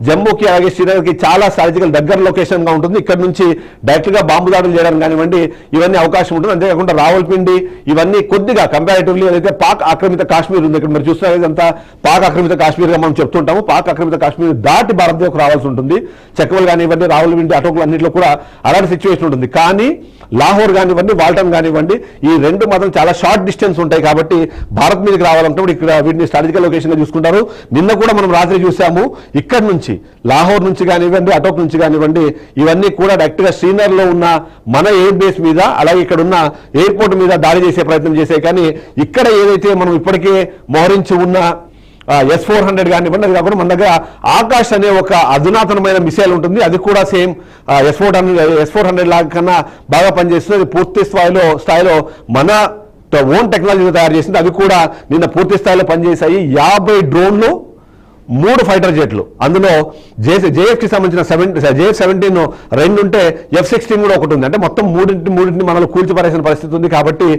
జమ్మూకి అలాగే శ్రీనగర్కి చాలా స్ట్రాటజికల్ దగ్గర లొకేషన్గా ఉంటుంది. ఇక్కడ నుంచి డైరెక్ట్గా బాంబు దాడులు చేయడానికి కానివ్వండి ఇవన్నీ అవకాశం ఉంటుంది. అంతేకాకుండా రావల్పిండి ఇవన్నీ కొద్దిగా కంపారిటివ్లీ ఏదైతే పాక్ ఆక్రమిత కాశ్మీర్ ఉంది, ఇక్కడ మీరు చూస్తున్నారు ఇదంతా పాక్ ఆక్రమిత కాశ్మీర్గా మనం చెప్తుంటాము. పాక్ ఆక్రమిత కాశ్మీర్ దాటి భారతదేశంకు రావాల్సి ఉంటుంది. చెక్కవల్ కానివ్వండి, రావల్పిండి, అటోకులు అన్నింటిలో కూడా అలాంటి సిచ్యువేషన్ ఉంటుంది. కానీ లాహోర్ కానివ్వండి, వాల్టన్ కానివ్వండి ఈ రెండు మాత్రం చాలా షార్ట్ డిస్టెన్స్ ఉంటాయి. కాబట్టి భారత్ మీదకి రావాలంటే ఇక్కడ వీటిని స్ట్రాటజికల్ లొకేషన్గా చూసుకుంటారు. నిన్న కూడా మనం రాత్రి చూసాము, ఇక్కడ నుంచి లాహోర్ నుంచి కానివ్వండి, అటోక్ నుంచి కానివ్వండి ఇవన్నీ కూడా డైరెక్ట్గా శ్రీనగర్లో ఉన్న మన ఎయిర్ బేస్ మీద అలాగే ఇక్కడ ఉన్న ఎయిర్పోర్ట్ మీద దాడి చేసే ప్రయత్నం చేశాయి. కానీ ఇక్కడ ఏదైతే మనం ఇప్పటికే మోహరించి ఉన్న S-400 కానివ్వండి, అది కాకుండా మన దగ్గర ఆకాష్ అనే ఒక అధునాతనమైన మిసైల్ ఉంటుంది. అది కూడా సేమ్ S-400 లాగా కన్నా బాగా పనిచేస్తుంది. అది పూర్తి స్థాయిలో మన ఓన్ టెక్నాలజీతో తయారు చేసింది. అవి కూడా నిన్న పూర్తి స్థాయిలో పనిచేశాయి. 50 డ్రోన్లు, 3 ఫైటర్ జెట్లు, అందులో JF-కి సంబంధించిన JF-17 2 ఉంటే F-16 కూడా ఒకటి ఉంది. అంటే మొత్తం మూడింటిని మనలో కూల్చిపరేసిన పరిస్థితి ఉంది. కాబట్టి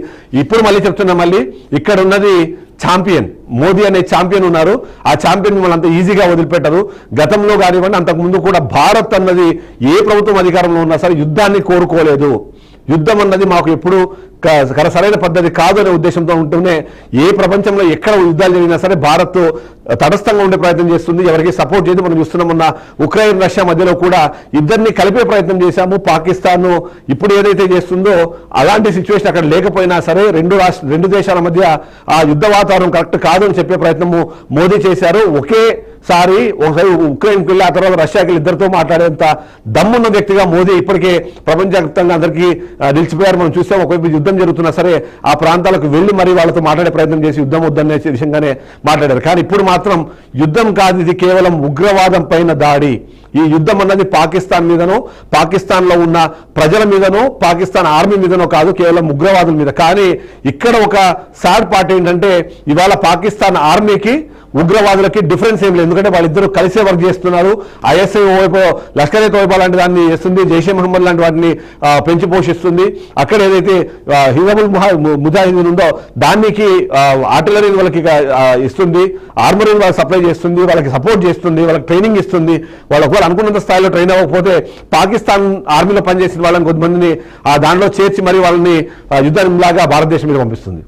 ఇప్పుడు మళ్ళీ చెప్తున్నా, మళ్ళీ ఇక్కడ ఉన్నది ఛాంపియన్ మోదీ అనే ఛాంపియన్ ఉన్నారు. ఆ ఛాంపియన్ మిమ్మల్ని అంత ఈజీగా వదిలిపెట్టరు. గతంలో కానివ్వండి అంతకుముందు కూడా భారత్ అన్నది ఏ ప్రభుత్వం అధికారంలో ఉన్నా సరే యుద్ధాన్ని కోరుకోలేదు. యుద్ధం అన్నది మాకు ఎప్పుడు సరైన పద్ధతి కాదు అనే ఉద్దేశంతో ఉంటూనే ఏ ప్రపంచంలో ఎక్కడ యుద్ధాలు జరిగినా సరే భారత్ తటస్థంగా ఉండే ప్రయత్నం చేస్తుంది, ఎవరికి సపోర్ట్ చేయదు. మనం చూస్తున్నాం మొన్న ఉక్రెయిన్ రష్యా మధ్యలో కూడా ఇద్దరిని కలిపే ప్రయత్నం చేశాము. పాకిస్తాన్ ఇప్పుడు ఏదైతే చేస్తుందో అలాంటి సిచ్యువేషన్ అక్కడ లేకపోయినా సరే రెండు దేశాల మధ్య ఆ యుద్ధ వాతావరణం కరెక్ట్ కాదు అని చెప్పే ప్రయత్నము మోదీ చేశారు. ఒకసారి ఉక్రెయిన్కి వెళ్ళి ఆ తర్వాత రష్యాకి వెళ్ళి ఇద్దరితో మాట్లాడేంత దమ్మున్న వ్యక్తిగా మోదీ ఇప్పటికే ప్రపంచవ్యాప్తంగా అందరికీ నిలిచిపోయారు. మనం చూసాం, ఒకవైపు యుద్ధం జరుగుతున్నా సరే ఆ ప్రాంతాలకు వెళ్ళి మరి వాళ్ళతో మాట్లాడే ప్రయత్నం చేసి యుద్ధం వద్దనే విషయంగానే మాట్లాడారు. కానీ ఇప్పుడు మాత్రం యుద్ధం కాదు, ఇది కేవలం ఉగ్రవాదం పైన దాడి. ఈ యుద్ధం అన్నది పాకిస్తాన్ మీదనో, పాకిస్తాన్లో ఉన్న ప్రజల మీదనో, పాకిస్తాన్ ఆర్మీ మీదనో కాదు, కేవలం ఉగ్రవాదుల మీద. కానీ ఇక్కడ ఒక సాడ్ పార్ట్ ఏంటంటే ఇవాళ పాకిస్తాన్ ఆర్మీకి ఉగ్రవాదులకి డిఫరెన్స్ ఏం లేదు. ఎందుకంటే వాళ్ళిద్దరూ కలిసే వర్క్ చేస్తున్నారు. ISI ఓవైపు లష్కర్-e తోయిబా లాంటి దాన్ని చేస్తుంది, జైషే మహమ్మద్ లాంటి వాటిని పెంచి పోషిస్తుంది. అక్కడ ఏదైతే హిజబుల్ ముజాహిదీన్ ఉందో దానికి ఆర్టిలరీని వాళ్ళకి ఇస్తుంది, ఆర్మరీని వాళ్ళకి సప్లై చేస్తుంది, వాళ్ళకి సపోర్ట్ చేస్తుంది, వాళ్ళకి ట్రైనింగ్ ఇస్తుంది. వాళ్ళకు అనుకున్నంత స్థాయిలో ట్రైన్ అవ్వకపోతే పాకిస్తాన్ ఆర్మీలో పనిచేసిన వాళ్ళని కొంతమందిని దాంట్లో చేర్చి మరి వాళ్ళని యుద్ధంలాగా భారతదేశం మీద పంపిస్తుంది.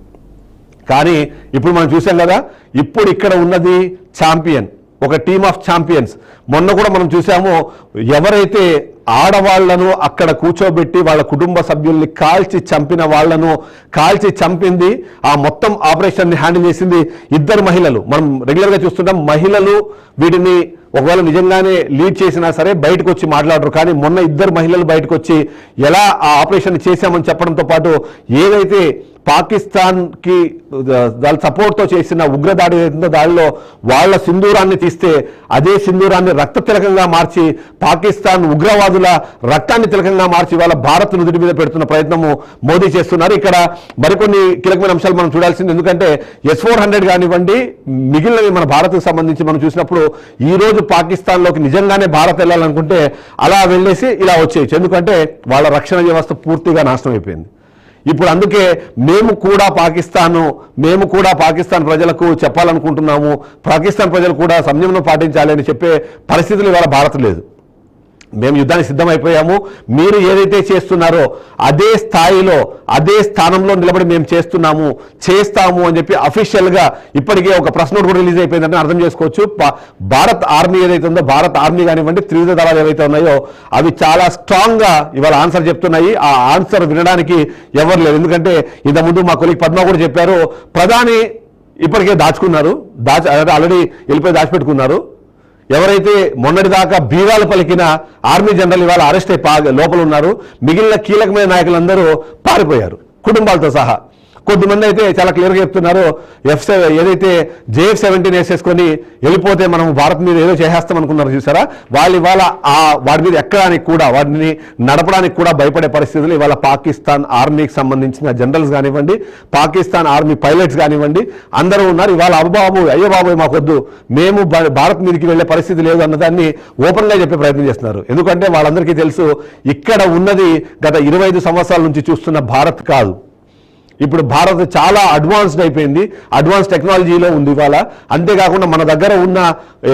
కానీ ఇప్పుడు మనం చూసాం కదా, ఇప్పుడు ఇక్కడ ఉన్నది ఛాంపియన్, ఒక టీమ్ ఆఫ్ ఛాంపియన్స్. మొన్న కూడా మనం చూసాము, ఎవరైతే ఆడవాళ్లను అక్కడ కూర్చోబెట్టి వాళ్ళ కుటుంబ సభ్యుల్ని కాల్చి చంపిన వాళ్లను కాల్చి చంపింది, ఆ మొత్తం ఆపరేషన్ని హ్యాండిల్ చేసింది 2 మహిళలు. మనం రెగ్యులర్గా చూస్తుంటాం, మహిళలు వీటిని ఒకవేళ నిజంగానే లీడ్ చేసినా సరే బయటకు వచ్చి మాట్లాడరు. కానీ మొన్న 2 మహిళలు బయటకు వచ్చి ఎలా ఆ ఆపరేషన్ చేశామని చెప్పడంతో పాటు ఏదైతే పాకిస్తాన్కి వాళ్ళ సపోర్ట్తో చేసిన ఉగ్రదాడి దాడిలో వాళ్ళ సింధూరాన్ని తీస్తే అదే సింధూరాన్ని రక్త తిలకంగా మార్చి పాకిస్తాన్ ఉగ్రవాదుల రక్తాన్ని తిలకంగా మార్చి వాళ్ళ భారత్ నుదుటి మీద పెడుతున్న ప్రయత్నము మోదీ చేస్తున్నారు. ఇక్కడ మరికొన్ని కీలకమైన అంశాలు మనం చూడాల్సింది. ఎందుకంటే S-400 కానివ్వండి మిగిలినవి మన భారత్కు సంబంధించి మనం చూసినప్పుడు ఈ రోజు పాకిస్తాన్లోకి నిజంగానే భారత్ వెళ్ళాలనుకుంటే అలా వెళ్ళేసి ఇలా వచ్చేయచ్చు. ఎందుకంటే వాళ్ళ రక్షణ వ్యవస్థ పూర్తిగా నాశనం అయిపోయింది. ఇప్పుడు అందుకే మేము కూడా పాకిస్తాన్ ప్రజలకు చెప్పాలనుకుంటున్నాము, పాకిస్తాన్ ప్రజలు కూడా సంయమనం పాటించాలి అని చెప్పే పరిస్థితులు ఇవాళ భారత్ లేదు. మేము యుద్ధానికి సిద్ధమైపోయాము, మీరు ఏదైతే చేస్తున్నారో అదే స్థాయిలో అదే స్థానంలో నిలబడి మేము చేస్తాము అని చెప్పి అఫీషియల్గా ఇప్పటికే ఒక ప్రెస్ నోట్ కూడా రిలీజ్ అయిపోయిందంటే అర్థం చేసుకోవచ్చు. భారత్ ఆర్మీ ఏదైతే ఉందో, భారత్ ఆర్మీ కానివ్వండి, త్రివిధ దళాలు ఏవైతే ఉన్నాయో అవి చాలా స్ట్రాంగ్గా ఇవాళ ఆన్సర్ చెప్తున్నాయి. ఆ ఆన్సర్ వినడానికి ఎవరు లేరు. ఎందుకంటే ఇంతకుముందు మా కొలీగ్ పద్మ కూడా చెప్పారు, ప్రధాని ఇప్పటికే ఆల్రెడీ వెళ్ళిపోయి దాచిపెట్టుకున్నారు. ఎవరైతే మొన్నటిదాకా బీరాలు పలికిన ఆర్మీ జనరల్ ఇవాళ అరెస్ట్ అయి లోపల ఉన్నారు. మిగిలిన కీలకమైన నాయకులందరూ పారిపోయారు కుటుంబాలతో సహా. కొద్దిమంది అయితే చాలా క్లియర్గా చెప్తున్నారు, ఏదైతే JF-17 వేసేసుకొని వెళ్ళిపోతే మనం భారత్ మీద ఏదో చేసేస్తాం అనుకున్నారు చూసారా, వాళ్ళు ఇవాళ వాటి మీద ఎక్కడానికి కూడా, వాటిని నడపడానికి కూడా భయపడే పరిస్థితులు ఇవాళ పాకిస్తాన్ ఆర్మీకి సంబంధించిన జనరల్స్ కానివ్వండి, పాకిస్తాన్ ఆర్మీ పైలట్స్ కానివ్వండి అందరూ ఉన్నారు. ఇవాళ అయ్యో బాబు మాకొద్దు, మేము భారత్ మీదకి వెళ్లే పరిస్థితి లేదు అన్నదాన్ని ఓపెన్గా చెప్పే ప్రయత్నం చేస్తున్నారు. ఎందుకంటే వాళ్ళందరికీ తెలుసు, ఇక్కడ ఉన్నది గత 25 సంవత్సరాల నుంచి చూస్తున్న భారత్ కాదు, ఇప్పుడు భారత్ చాలా అడ్వాన్స్డ్ అయిపోయింది, అడ్వాన్స్ టెక్నాలజీలో ఉంది ఇవాళ. అంతేకాకుండా మన దగ్గర ఉన్న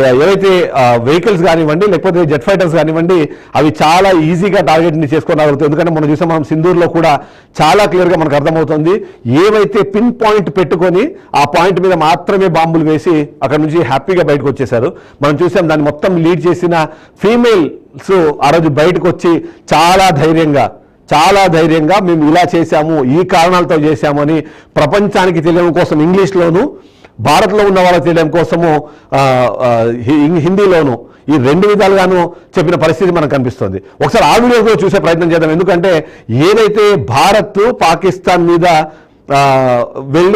ఏవైతే వెహికల్స్ కానివ్వండి, లేకపోతే జెట్ ఫైటర్స్ కానివ్వండి, అవి చాలా ఈజీగా టార్గెట్ని చేసుకోగలుగుతాయి. ఎందుకంటే మనం చూసాం, మనం సింధూర్లో కూడా చాలా క్లియర్గా మనకు అర్థమవుతుంది. ఏవైతే పిన్ పాయింట్ పెట్టుకొని ఆ పాయింట్ మీద మాత్రమే బాంబులు వేసి అక్కడ నుంచి హ్యాపీగా బయటకు వచ్చేసారు. మనం చూసాం, దాన్ని మొత్తం లీడ్ చేసిన ఫీమేల్స్ ఆ రోజు బయటకు వచ్చి చాలా ధైర్యంగా మేము ఇలా చేశాము, ఈ కారణాలతో చేశాము అని ప్రపంచానికి తెలియడం కోసం ఇంగ్లీష్లోను, భారత్లో ఉన్న వాళ్ళకి తెలియడం కోసము హిందీలోను, ఈ రెండు విధాలుగాను చెప్పిన పరిస్థితి మనకు కనిపిస్తుంది. ఒకసారి ఆ వీడియో కూడా చూసే ప్రయత్నం చేద్దాం. ఎందుకంటే ఏదైతే భారత్ పాకిస్తాన్ మీద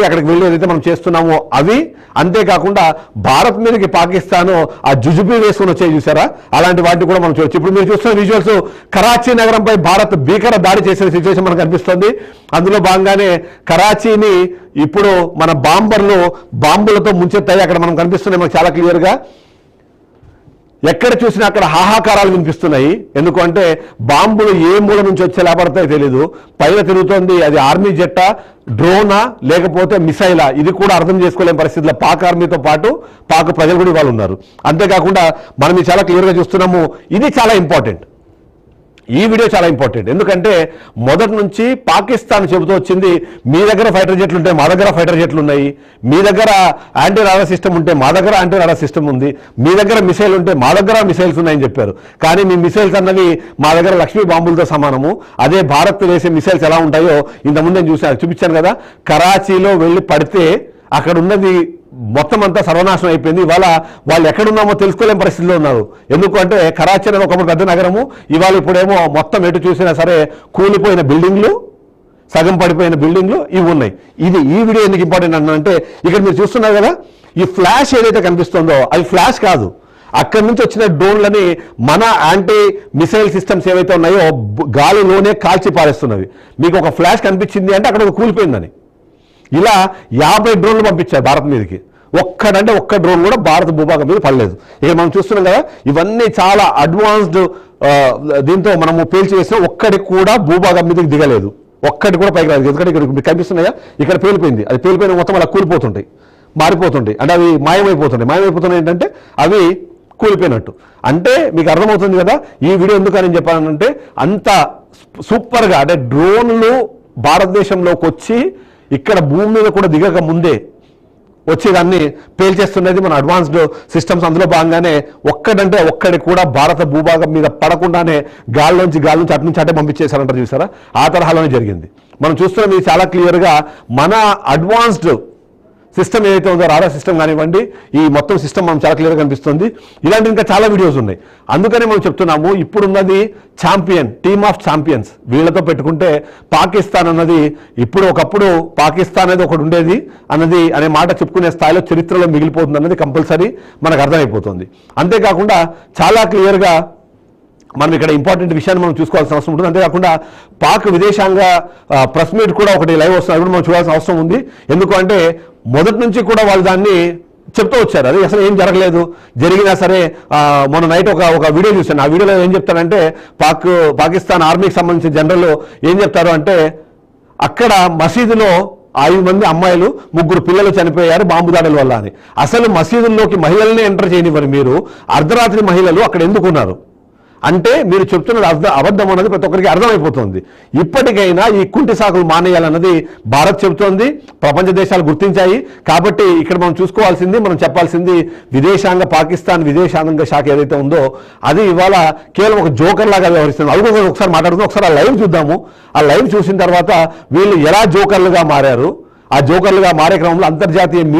అక్కడికి వెళ్ళి ఏదైతే మనం చేస్తున్నామో అవి, అంతేకాకుండా భారత్ మీదకి పాకిస్తాన్ ఆ జుజుబీ వేసుకుని వచ్చాయి చూసారా, అలాంటి వాటిని కూడా మనం చూడొచ్చు. ఇప్పుడు మీరు చూస్తున్న విజువల్స్ కరాచీ నగరంపై భారత్ భీకర దాడి చేసిన సిచ్యువేషన్ మనకు కనిపిస్తుంది. అందులో భాగంగానే కరాచీని ఇప్పుడు మన బాంబులతో ముంచెత్తాయి. అక్కడ మనం కనిపిస్తున్నాయి మనకు చాలా క్లియర్గా. ఎక్కడ చూసినా అక్కడ హాహాకారాలు వినిపిస్తున్నాయి. ఎందుకంటే బాంబులు ఏ మూల నుంచి వచ్చి లేపడతాయో తెలీదు. పైన తిరుగుతోంది, అది ఆర్మీ జెట్టా, డ్రోనా, లేకపోతే మిసైలా, ఇది కూడా అర్థం చేసుకోలేని పరిస్థితుల్లో పాక్ ఆర్మీతో పాటు పాక్ ప్రజలు కూడా వాళ్ళు ఉన్నారు. అంతేకాకుండా మనం చాలా క్లియర్గా చూస్తున్నాము. ఇది చాలా ఇంపార్టెంట్, ఈ వీడియో చాలా ఇంపార్టెంట్. ఎందుకంటే మొదటి నుంచి పాకిస్తాన్ చెబుతూ వచ్చింది, మీ దగ్గర ఫైటర్ జెట్లు ఉంటే మా దగ్గర ఫైటర్ జెట్లు ఉన్నాయి, మీ దగ్గర యాంటీ రాడార్ సిస్టమ్ ఉంటే మా దగ్గర యాంటీ రాడార్ సిస్టమ్ ఉంది, మీ దగ్గర మిసైల్ ఉంటే మా దగ్గర మిసైల్స్ ఉన్నాయని చెప్పారు. కానీ మీ మిసైల్స్ అన్నవి మా దగ్గర లక్ష్మీ బాంబులతో సమానము. అదే భారత్ వేసే మిసైల్స్ ఎలా ఉంటాయో ఇంతకుముందు నేను చూపించాను కదా. కరాచీలో వెళ్ళి పడితే అక్కడ ఉన్నది మొత్తం అంతా సర్వనాశనం అయిపోయింది. ఇవాళ వాళ్ళు ఎక్కడున్నామో తెలుసుకోలేని పరిస్థితిలో ఉన్నారు. ఎందుకంటే కరాచీ అనేది ఒకప్పుడు పెద్ద నగరము, ఇవాళ ఇప్పుడేమో మొత్తం ఎటు చూసినా సరే కూలిపోయిన బిల్డింగ్లు, సగం పడిపోయిన బిల్డింగ్లు ఇవి ఉన్నాయి. ఈ వీడియో ఎందుకు ఇంపార్టెంట్ అంటే, ఇక్కడ మీరు చూస్తున్నారు కదా, ఈ ఫ్లాష్ ఏదైతే కనిపిస్తుందో అది ఫ్లాష్ కాదు, అక్కడి నుంచి వచ్చిన డ్రోన్లని మన యాంటీ మిసైల్ సిస్టమ్స్ ఏవైతే ఉన్నాయో గాలిలోనే కాల్చి పారేస్తున్నవి. మీకు ఒక ఫ్లాష్ కనిపించింది అంటే అక్కడ కూలిపోయిందని. ఇలా 50 డ్రోన్లు పంపించారు భారత్ మీదకి. ఒక్క డ్రోన్ కూడా భారత భూభాగం మీద పడలేదు. ఇక మనం చూస్తున్నాం కదా, ఇవన్నీ చాలా అడ్వాన్స్డ్ దీంతో మనము పేల్చి వేసిన ఒక్కడి కూడా భూభాగం మీదకి దిగలేదు, ఒక్కటి కూడా పైకి రాదు. ఎందుకంటే ఇక్కడ మీకు కనిపిస్తున్నాయా, ఇక్కడ పేలిపోయింది, అది పేలిపోయిన మొత్తం అలా కూలిపోతుంటాయి, మారిపోతుంటాయి, అంటే అవి మాయమైపోతున్నాయి ఏంటంటే అవి కూలిపోయినట్టు. అంటే మీకు అర్థమవుతుంది కదా ఈ వీడియో ఎందుకని చెప్పానంటే, అంత సూపర్గా అంటే డ్రోన్లు భారతదేశంలోకి వచ్చి ఇక్కడ భూమి మీద కూడా దిగక ముందే వచ్చేదాన్ని పేల్చేస్తున్నది మన అడ్వాన్స్డ్ సిస్టమ్స్. అందులో భాగంగానే ఒక్కడి కూడా భారత భూభాగం మీద పడకుండానే గాల్లోంచి అటు నుంచి అటే పంపించేశారంటారు చూసారా, ఆ తరహాలోనే జరిగింది. మనం చూస్తున్నాం ఇది చాలా క్లియర్గా. మన అడ్వాన్స్డ్ సిస్టమ్ ఏదైతే ఉందో రాడార్ సిస్టమ్ కానివ్వండి, ఈ మొత్తం సిస్టమ్ మనం చాలా క్లియర్గా కనిపిస్తుంది. ఇలాంటి ఇంకా చాలా వీడియోస్ ఉన్నాయి. అందుకనే మనం చెప్తున్నాము, ఇప్పుడున్నది టీమ్ ఆఫ్ ఛాంపియన్స్. వీళ్ళతో పెట్టుకుంటే పాకిస్తాన్ అన్నది ఒకప్పుడు పాకిస్తాన్ అనేది ఒకటి ఉండేది అనే మాట చెప్పుకునే స్థాయిలో చరిత్రలో మిగిలిపోతుంది అన్నది కంపల్సరీ మనకు అర్థమైపోతుంది. అంతేకాకుండా చాలా క్లియర్గా మనం ఇక్కడ ఇంపార్టెంట్ విషయాన్ని మనం చూసుకోవాల్సిన అవసరం ఉంటుంది. అంతేకాకుండా పాక్ విదేశాంగ ప్రెస్ మీట్ కూడా ఒకటి లైవ్ వస్తుంది, కూడా మనం చూడాల్సిన అవసరం ఉంది. ఎందుకంటే మొదటి నుంచి కూడా వాళ్ళు దాన్ని చెప్తూ వచ్చారు, అది అసలు ఏం జరగలేదు, జరిగినా సరే. మొన్న నైట్ ఒక వీడియో చూశాను. ఆ వీడియోలో ఏం చెప్తారంటే, పాకిస్తాన్ ఆర్మీకి సంబంధించిన జనరల్ ఏం చెప్తారు అంటే, అక్కడ మసీదులో 5 మంది అమ్మాయిలు 3 పిల్లలు చనిపోయారు బాంబు దాడుల వల్ల అని. అసలు మసీదుల్లోకి మహిళల్ని ఎంటర్ చేయనివ్వరు మీరు, అర్ధరాత్రి మహిళలు అక్కడ ఎందుకున్నారు అంటే మీరు చెప్తున్నది అబద్ధం అన్నది ప్రతి ఒక్కరికి అర్థమైపోతుంది. ఇప్పటికైనా ఈ కుంటి సాకులు మానేయాలన్నది భారత్ చెబుతోంది, ప్రపంచ దేశాలు గుర్తించాయి. కాబట్టి ఇక్కడ మనం చెప్పాల్సింది పాకిస్తాన్ విదేశాంగ శాఖ ఏదైతే ఉందో అది ఇవాళ కేవలం ఒక జోకర్ లాగా వ్యవహరిస్తుంది. అది ఒకసారి మాట్లాడుతుంది. ఒకసారి ఆ లైవ్ చూద్దాము. ఆ లైవ్ చూసిన తర్వాత వీళ్ళు ఎలా జోకర్లుగా మారారు, ఆ జోకర్లుగా మారే క్రమంలో అంతర్జాతీయ మీడియా